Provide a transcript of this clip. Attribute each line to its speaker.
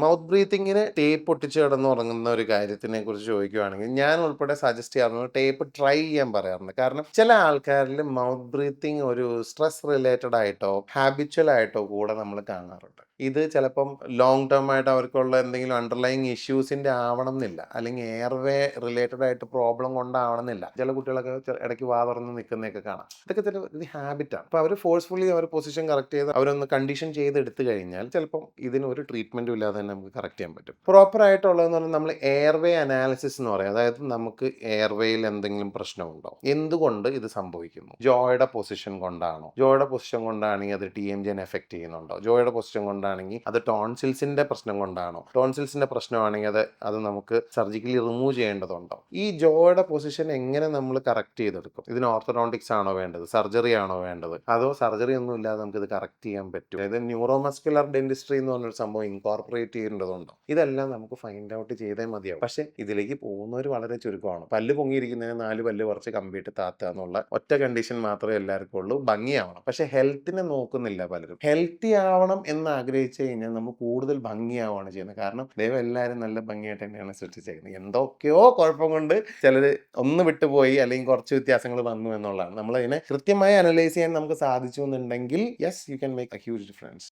Speaker 1: Mouth ബ്രീത്തിങ്ങിന് tape ഒട്ടിച്ച് കിടന്നുറങ്ങുന്ന ഒരു കാര്യത്തിനെ കുറിച്ച് ചോദിക്കുകയാണെങ്കിൽ ഞാൻ ഉൾപ്പെടെ സജസ്റ്റ് ചെയ്യാറുണ്ട് ടേപ്പ് ട്രൈ ചെയ്യാൻ പറയാറുണ്ട്. കാരണം ചില ആൾക്കാരിൽ മൗത്ത് ബ്രീത്തിങ് ഒരു സ്ട്രെസ് റിലേറ്റഡ് ആയിട്ടോ ഹാബിച്വൽ ആയിട്ടോ കൂടെ നമ്മൾ കാണാറുണ്ട്. ഇത് ചിലപ്പം ലോങ് ടേം ആയിട്ട് അവർക്കുള്ള എന്തെങ്കിലും അണ്ടർലൈങ് ഇഷ്യൂസിന്റെ ആവണം എന്നില്ല, അല്ലെങ്കിൽ എയർവേ റിലേറ്റഡ് ആയിട്ട് പ്രോബ്ലം കൊണ്ടാവണം എന്നില്ല. ചില കുട്ടികളൊക്കെ ഇടയ്ക്ക് വാ തുറന്ന് നിൽക്കുന്നതൊക്കെ കാണാം. ഇതൊക്കെ ചില ഒരു ഹാബിറ്റാണ്. അപ്പോൾ അവർ ഫോഴ്സ്ഫുള്ളി അവർ പൊസിഷൻ കറക്റ്റ് ചെയ്ത് അവരൊന്ന് കണ്ടീഷൻ ചെയ്ത് എടുത്തു കഴിഞ്ഞാൽ ചിലപ്പം ഇതിന് ഒരു ട്രീറ്റ്മെന്റും ഇല്ലാതെ തന്നെ നമുക്ക് കറക്റ്റ് ചെയ്യാൻ പറ്റും. പ്രോപ്പർ ആയിട്ടുള്ളതെന്ന് പറഞ്ഞാൽ നമ്മൾ എയർവേ അനാലിസിസ് എന്ന് പറയും. അതായത് നമുക്ക് എയർവേയിൽ എന്തെങ്കിലും പ്രശ്നമുണ്ടോ, എന്തുകൊണ്ട് ഇത് സംഭവിക്കുന്നു, ജോയുടെ പൊസിഷൻ കൊണ്ടാണോ, ജോയുടെ പൊസിഷൻ കൊണ്ടാണെങ്കിൽ അത് TMJ എഫക്ട് ചെയ്യുന്നുണ്ടോ, ജോയുടെ പൊസിഷൻ കൊണ്ടാണെങ്കിൽ അത് ടോൺസിൽസിന്റെ പ്രശ്നം കൊണ്ടാണോ, ടോൺസിൽസിന്റെ പ്രശ്നമാണെങ്കിൽ അത് നമുക്ക് സർജിക്കലി റിമൂവ് ചെയ്യേണ്ടതുണ്ടോ, ഈ ജോയുടെ പൊസിഷൻ എങ്ങനെ നമ്മൾ കറക്റ്റ് ചെയ്തെടുക്കും, ഇതിന് ഓർത്തഡോണ്ടിക്സ് ആണോ വേണ്ടത്, സർജറി ആണോ വേണ്ടത്, അതോ സർജറി ഒന്നും ഇല്ലാതെ നമുക്ക് ഇത് കറക്റ്റ് ചെയ്യാൻ പറ്റും, അതായത് ന്യൂറോമസ്കുലർ ഡെന്റിസ്ട്രി എന്ന് പറഞ്ഞൊരു സംഭവം ഇൻകോർപ്പറേറ്റ് ചെയ്യേണ്ടതുണ്ടോ, ഇതെല്ലാം നമുക്ക് ഫൈൻഡ് ഔട്ട് ചെയ്തേ മതിയാവും. പക്ഷെ ഇതിലേക്ക് പോകുന്നവർ വളരെ ചുരുക്കമാണ്. പല്ല് പൊങ്ങിയിരിക്കുന്നതിന് 4 പല്ല് കുറച്ച് കമ്പിയിട്ട് താത്തുക എന്നുള്ള ഒറ്റ കണ്ടീഷൻ മാത്രമേ എല്ലാവർക്കും ഉള്ളൂ. ഭംഗിയാവണം. പക്ഷെ ഹെൽത്തിനെ നോക്കുന്നില്ല പലരും. ഹെൽത്തി ആവണം എന്ന് ആഗ്രഹിച്ചു കഴിഞ്ഞാൽ നമ്മൾ കൂടുതൽ ഭംഗിയാവുകയാണ് ചെയ്യുന്നത്. കാരണം ദൈവം എല്ലാവരും നല്ല ഭംഗിയായിട്ട് തന്നെയാണ് സൃഷ്ടിച്ചേക്കുന്നത്. എന്തൊക്കെയോ കുഴപ്പം കൊണ്ട് ചിലർ ഒന്ന് വിട്ടുപോയി അല്ലെങ്കിൽ കുറച്ച് വ്യത്യാസങ്ങൾ വന്നു എന്നുള്ളതാണ്. നമ്മളതിനെ കൃത്യമായി അനലൈസ് ചെയ്യാൻ നമുക്ക് സാധിച്ചു എന്നുണ്ടെങ്കിൽ yes you can make A huge difference.